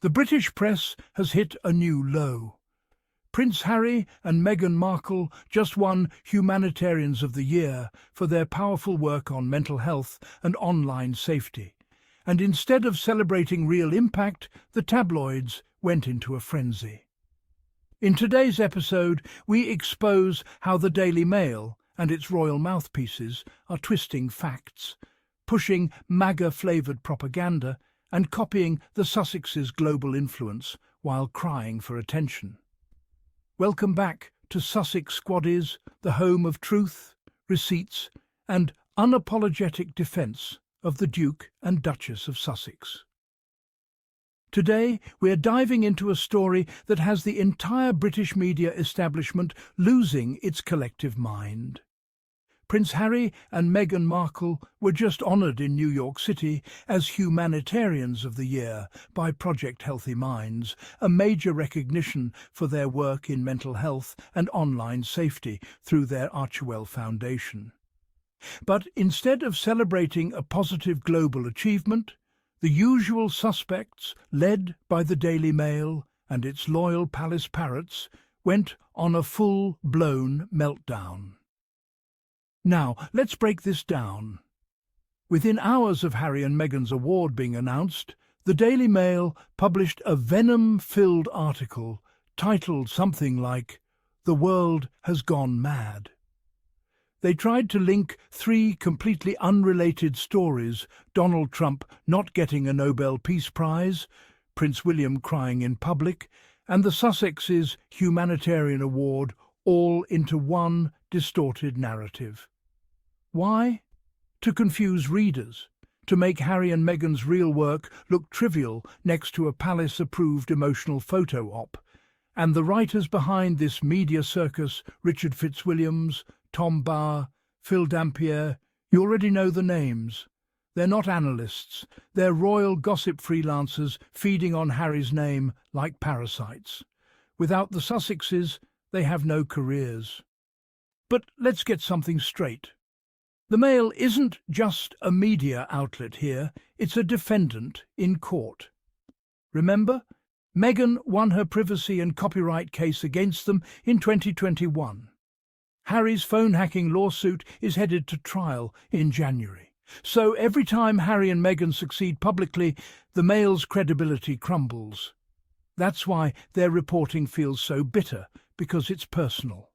The British press has hit a new low. Prince Harry and Meghan Markle just won Humanitarians of the Year for their powerful work on mental health and online safety. And instead of celebrating real impact, the tabloids went into a frenzy. In today's episode, we expose how the Daily Mail and its royal mouthpieces are twisting facts, pushing MAGA-flavoured propaganda and copying the Sussexes' global influence while crying for attention. Welcome back to Sussex Squaddies, the home of truth, receipts and unapologetic defence of the Duke and Duchess of Sussex. Today, we're diving into a story that has the entire British media establishment losing its collective mind. Prince Harry and Meghan Markle were just honoured in New York City as Humanitarians of the Year by Project Healthy Minds, a major recognition for their work in mental health and online safety through their Archewell Foundation. But instead of celebrating a positive global achievement, the usual suspects, led by the Daily Mail and its loyal palace parrots, went on a full-blown meltdown. Now, let's break this down. Within hours of Harry and Meghan's award being announced, the Daily Mail published a venom-filled article titled something like, "The World Has Gone Mad." They tried to link three completely unrelated stories: Donald Trump not getting a Nobel Peace Prize, Prince William crying in public, and the Sussexes' Humanitarian Award, all into one distorted narrative. Why? To confuse readers, to make Harry and Meghan's real work look trivial next to a palace-approved emotional photo op. And the writers behind this media circus, Richard Fitzwilliams, Tom Bauer, Phil Dampier, you already know the names. They're not analysts, they're royal gossip freelancers feeding on Harry's name like parasites. Without the Sussexes, they have no careers. But let's get something straight. The Mail isn't just a media outlet here, it's a defendant in court. Remember? Meghan won her privacy and copyright case against them in 2021. Harry's phone-hacking lawsuit is headed to trial in January. So every time Harry and Meghan succeed publicly, the Mail's credibility crumbles. That's why their reporting feels so bitter, because it's personal.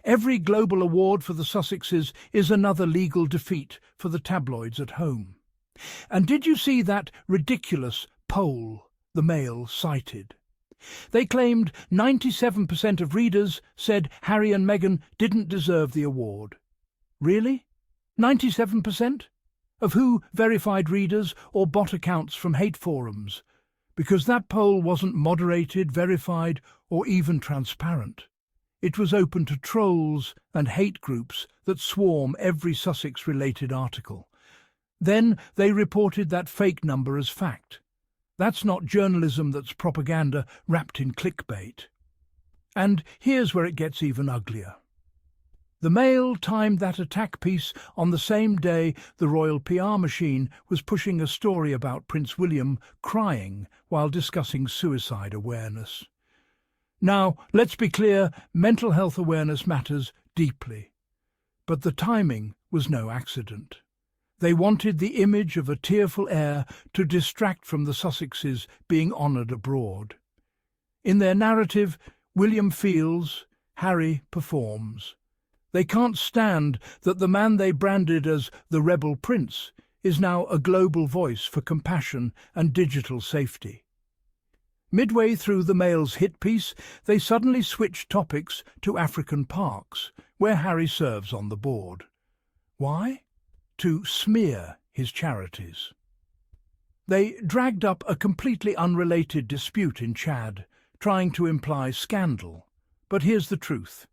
Every global award for the Sussexes is another legal defeat for the tabloids at home. And did you see that ridiculous poll the Mail cited? They claimed 97% of readers said Harry and Meghan didn't deserve the award. Really? 97%? Of who verified readers or bot accounts from hate forums? Because that poll wasn't moderated, verified, or even transparent. It was open to trolls and hate groups that swarm every Sussex-related article. Then they reported that fake number as fact. That's not journalism, that's propaganda wrapped in clickbait. And here's where it gets even uglier. The Mail timed that attack piece on the same day the royal PR machine was pushing a story about Prince William crying while discussing suicide awareness. Now, let's be clear, mental health awareness matters deeply. But the timing was no accident. They wanted the image of a tearful heir to distract from the Sussexes being honoured abroad. In their narrative, William feels, Harry performs. They can't stand that the man they branded as the rebel prince is now a global voice for compassion and digital safety. Midway through the Mail's hit piece, they suddenly switched topics to African parks, where Harry serves on the board. Why? To smear his charities. They dragged up a completely unrelated dispute in Chad, trying to imply scandal. But here's the truth.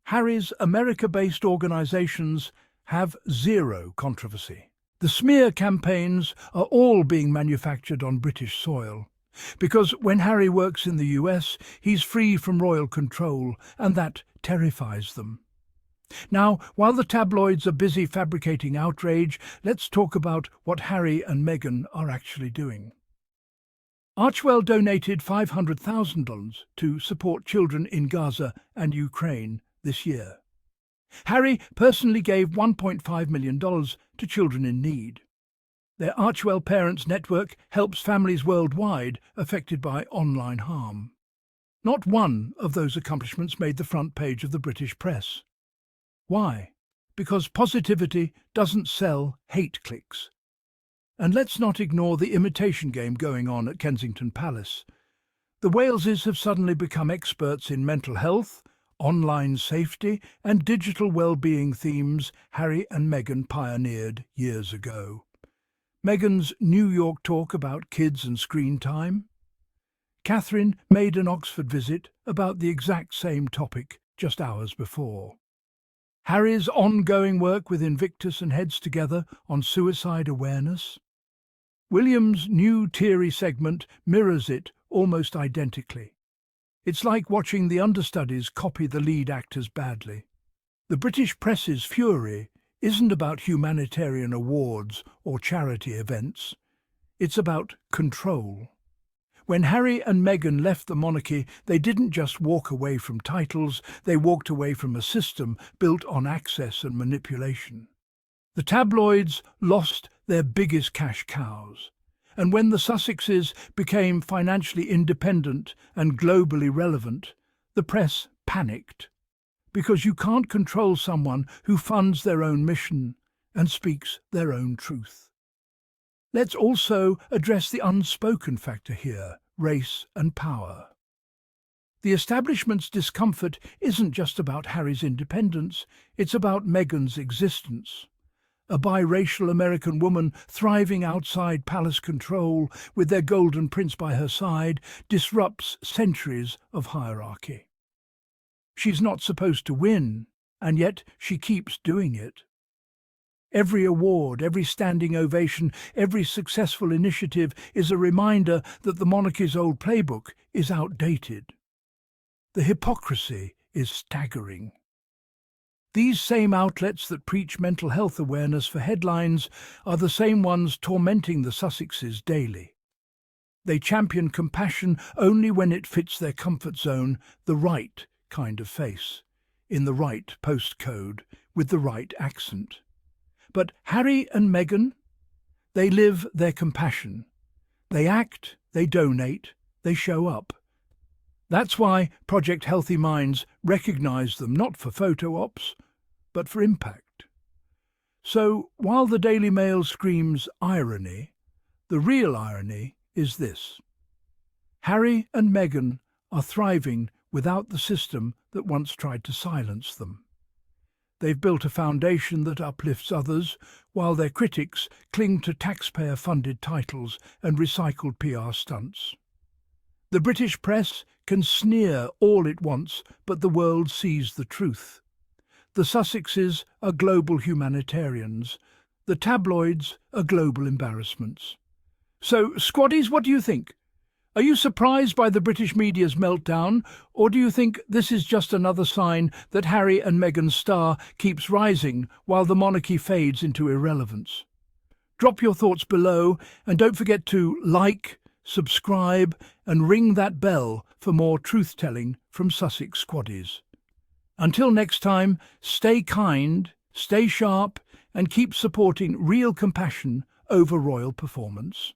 Harry's America-based organisations have zero controversy. The smear campaigns are all being manufactured on British soil. Because when Harry works in the US, he's free from royal control, and that terrifies them. Now, while the tabloids are busy fabricating outrage, let's talk about what Harry and Meghan are actually doing. Archwell donated $500,000 to support children in Gaza and Ukraine this year. Harry personally gave $1.5 million to children in need. Their Archwell Parents Network helps families worldwide affected by online harm. Not one of those accomplishments made the front page of the British press. Why? Because positivity doesn't sell hate clicks. And let's not ignore the imitation game going on at Kensington Palace. The Waleses have suddenly become experts in mental health, online safety and digital well-being themes Harry and Meghan pioneered years ago. Meghan's New York talk about kids and screen time. Catherine made an Oxford visit about the exact same topic just hours before. Harry's ongoing work with Invictus and Heads Together on suicide awareness. William's new teary segment mirrors it almost identically. It's like watching the understudies copy the lead actors badly. The British press's fury isn't about humanitarian awards or charity events. It's about control. When Harry and Meghan left the monarchy, they didn't just walk away from titles, they walked away from a system built on access and manipulation. The tabloids lost their biggest cash cows. And when the Sussexes became financially independent and globally relevant, the press panicked. Because you can't control someone who funds their own mission and speaks their own truth. Let's also address the unspoken factor here, race and power. The establishment's discomfort isn't just about Harry's independence, it's about Meghan's existence. A biracial American woman thriving outside palace control with their golden prince by her side disrupts centuries of hierarchy. She's not supposed to win, and yet she keeps doing it. Every award, every standing ovation, every successful initiative is a reminder that the monarchy's old playbook is outdated. The hypocrisy is staggering. These same outlets that preach mental health awareness for headlines are the same ones tormenting the Sussexes daily. They champion compassion only when it fits their comfort zone, the right kind of face, in the right postcode, with the right accent. But Harry and Meghan, they live their compassion. They act, they donate, they show up. That's why Project Healthy Minds recognise them not for photo ops, but for impact. So while the Daily Mail screams irony, the real irony is this. Harry and Meghan are thriving without the system that once tried to silence them. They've built a foundation that uplifts others, while their critics cling to taxpayer-funded titles and recycled PR stunts. The British press can sneer all it wants, but the world sees the truth. The Sussexes are global humanitarians. The tabloids are global embarrassments. So, Squaddies, what do you think? Are you surprised by the British media's meltdown, or do you think this is just another sign that Harry and Meghan's star keeps rising while the monarchy fades into irrelevance? Drop your thoughts below, and don't forget to like, subscribe, and ring that bell for more truth-telling from Sussex Squaddies. Until next time, stay kind, stay sharp, and keep supporting real compassion over royal performance.